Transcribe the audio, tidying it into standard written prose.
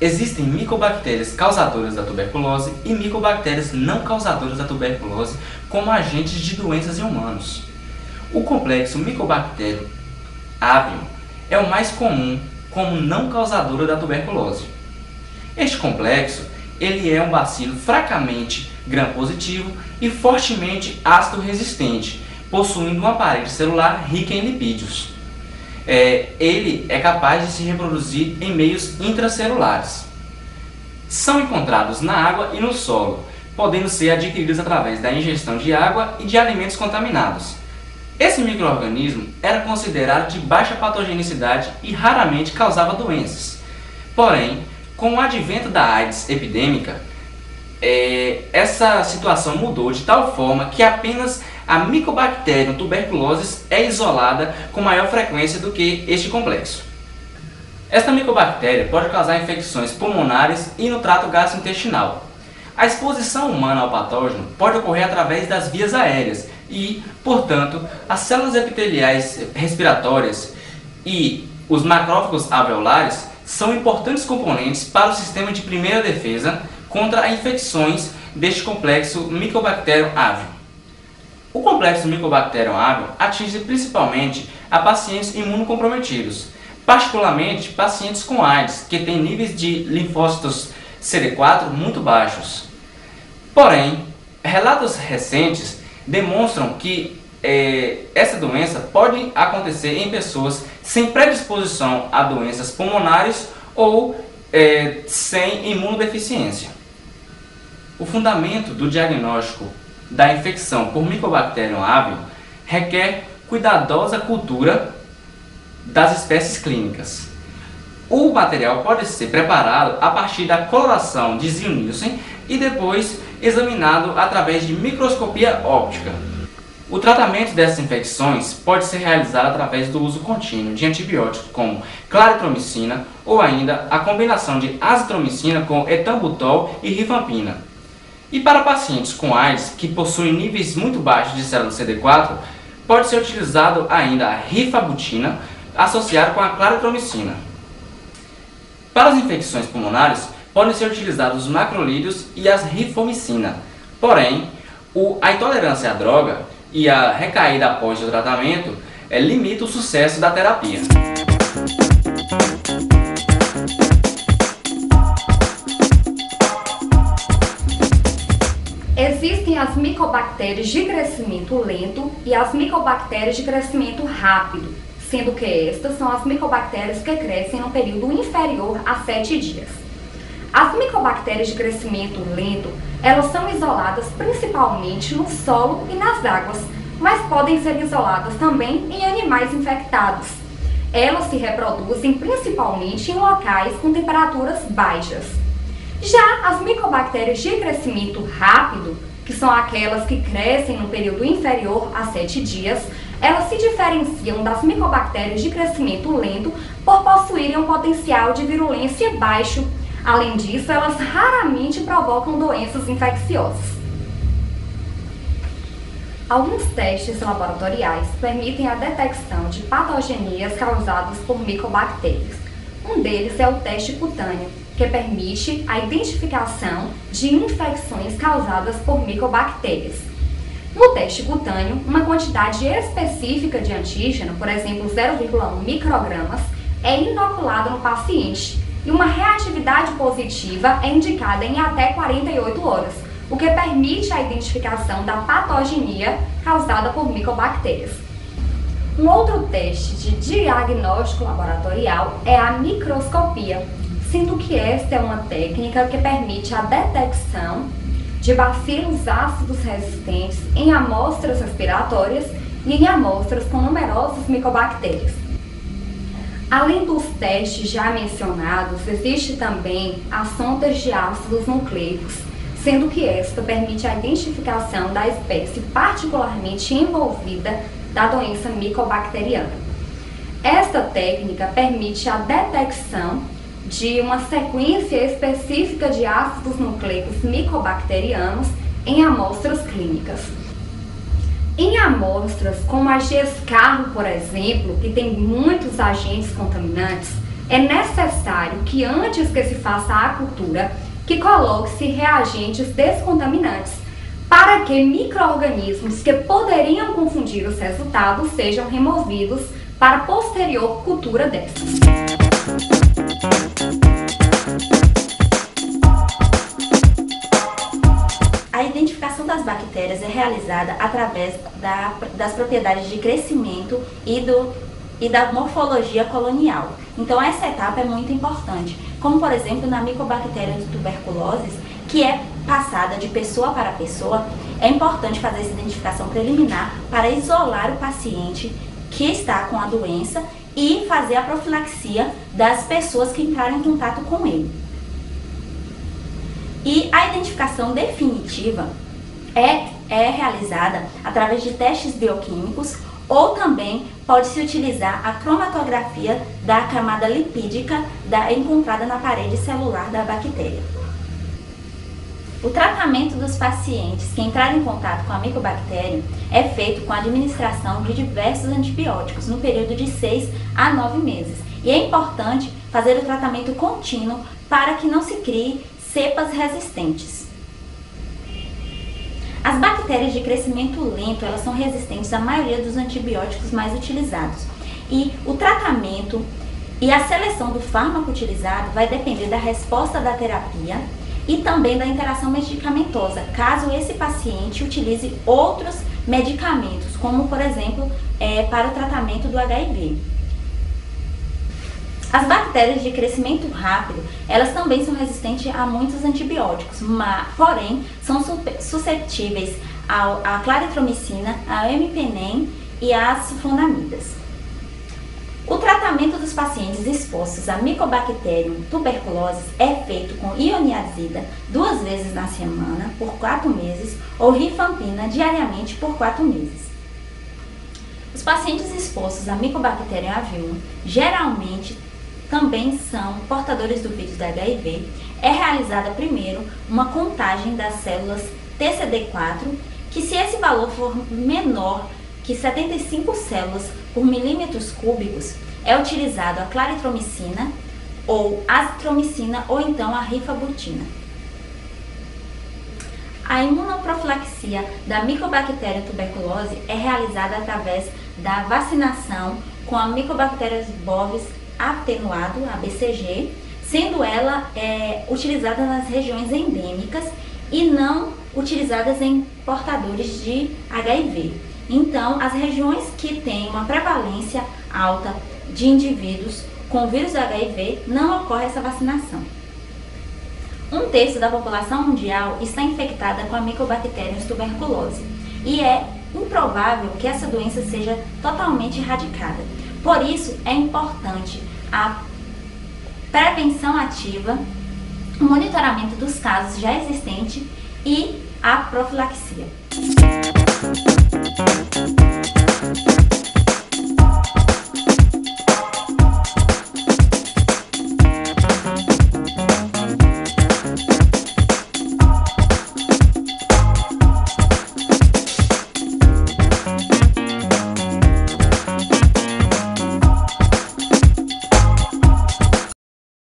Existem micobactérias causadoras da tuberculose e micobactérias não causadoras da tuberculose como agentes de doenças em humanos. O complexo Mycobacterium avium é o mais comum como não causadora da tuberculose. Este complexo ele é um bacilo fracamente gram-positivo e fortemente ácido resistente, possuindo uma parede celular rica em lipídios. Ele é capaz de se reproduzir em meios intracelulares. São encontrados na água e no solo, podendo ser adquiridos através da ingestão de água e de alimentos contaminados. Esse micro-organismo era considerado de baixa patogenicidade e raramente causava doenças. Porém, com o advento da AIDS epidêmica, essa situação mudou de tal forma que apenas a Mycobacterium tuberculosis é isolada com maior frequência do que este complexo. Esta micobactéria pode causar infecções pulmonares e no trato gastrointestinal. A exposição humana ao patógeno pode ocorrer através das vias aéreas e, portanto, as células epiteliais respiratórias e os macrófagos alveolares são importantes componentes para o sistema de primeira defesa contra infecções deste complexo Mycobacterium avium. O complexo Mycobacterium avium atinge principalmente a pacientes imunocomprometidos, particularmente pacientes com AIDS, que têm níveis de linfócitos CD4 muito baixos. Porém, relatos recentes demonstram que essa doença pode acontecer em pessoas sem predisposição a doenças pulmonares ou sem imunodeficiência. O fundamento do diagnóstico da infecção por Mycobacterium avium requer cuidadosa cultura das espécies clínicas. O material pode ser preparado a partir da coloração de Ziehl-Neelsen e depois examinado através de microscopia óptica. O tratamento dessas infecções pode ser realizado através do uso contínuo de antibióticos como claritromicina ou ainda a combinação de azitromicina com etambutol e rifampina. E para pacientes com AIDS que possuem níveis muito baixos de células CD4, pode ser utilizado ainda a rifabutina associada com a claritromicina. Para as infecções pulmonares, podem ser utilizados os macrolídeos e as rifamicina. Porém, a intolerância à droga e a recaída após o tratamento limita o sucesso da terapia. Existem as micobactérias de crescimento lento e as micobactérias de crescimento rápido, sendo que estas são as micobactérias que crescem no período inferior a 7 dias. As micobactérias de crescimento lento, elas são isoladas principalmente no solo e nas águas, mas podem ser isoladas também em animais infectados. Elas se reproduzem principalmente em locais com temperaturas baixas. Já as micobactérias de crescimento rápido, que são aquelas que crescem no período inferior a 7 dias, elas se diferenciam das micobactérias de crescimento lento por possuírem um potencial de virulência baixo. Além disso, elas raramente provocam doenças infecciosas. Alguns testes laboratoriais permitem a detecção de patogenias causadas por micobactérias. Um deles é o teste cutâneo, que permite a identificação de infecções causadas por micobactérias. No teste cutâneo, uma quantidade específica de antígeno, por exemplo 0,1 microgramas, é inoculada no paciente e uma reatividade positiva é indicada em até 48 horas, o que permite a identificação da patogenia causada por micobactérias. Um outro teste de diagnóstico laboratorial é a microscopia, sendo que esta é uma técnica que permite a detecção de bacilos ácidos resistentes em amostras respiratórias e em amostras com numerosas micobactérias. Além dos testes já mencionados, existe também as sondas de ácidos nucleicos, sendo que esta permite a identificação da espécie particularmente envolvida da doença micobacteriana. Esta técnica permite a detecção de uma sequência específica de ácidos nucleicos micobacterianos em amostras clínicas. Em amostras como a Gescarro, por exemplo, que tem muitos agentes contaminantes, É necessário que antes que se faça a cultura, que coloque-se reagentes descontaminantes, para que micro-organismos que poderiam confundir os resultados sejam removidos para posterior cultura dessas. A identificação das bactérias é realizada através das propriedades de crescimento e da morfologia colonial. Então essa etapa é muito importante, como por exemplo na Mycobacterium tuberculosis, que é passada de pessoa para pessoa. É importante fazer essa identificação preliminar para isolar o paciente que está com a doença e fazer a profilaxia das pessoas que entrarem em contato com ele. E a identificação definitiva é realizada através de testes bioquímicos, ou também pode-se utilizar a cromatografia da camada lipídica encontrada na parede celular da bactéria. O tratamento dos pacientes que entrarem em contato com a Mycobacterium é feito com a administração de diversos antibióticos no período de 6 a 9 meses. E é importante fazer o tratamento contínuo para que não se crie cepas resistentes. As bactérias de crescimento lento, elas são resistentes à maioria dos antibióticos mais utilizados. E o tratamento e a seleção do fármaco utilizado vai depender da resposta da terapia e também da interação medicamentosa, caso esse paciente utilize outros medicamentos, como por exemplo, para o tratamento do HIV. As bactérias de crescimento rápido, elas também são resistentes a muitos antibióticos, porém são suscetíveis à claritromicina, ao imipenem e às sulfonamidas. O tratamento dos pacientes expostos a Mycobacterium tuberculosis é feito com ionazida 2 vezes na semana por 4 meses ou rifampina diariamente por 4 meses. Os pacientes expostos a Mycobacterium avium geralmente também são portadores do vírus da HIV. É realizada primeiro uma contagem das células TCD4, que se esse valor for menor que 75 células por milímetros cúbicos, é utilizado a claritromicina ou azitromicina ou então a rifabutina. A imunoprofilaxia da Mycobacterium tuberculose é realizada através da vacinação com a Mycobacterium bovis atenuado, a BCG, sendo ela utilizada nas regiões endêmicas e não utilizadas em portadores de HIV. Então, as regiões que têm uma prevalência alta de indivíduos com vírus HIV, não ocorre essa vacinação. 1/3 da população mundial está infectada com a Mycobacterium tuberculose e é improvável que essa doença seja totalmente erradicada. Por isso, é importante a prevenção ativa, o monitoramento dos casos já existentes e a profilaxia.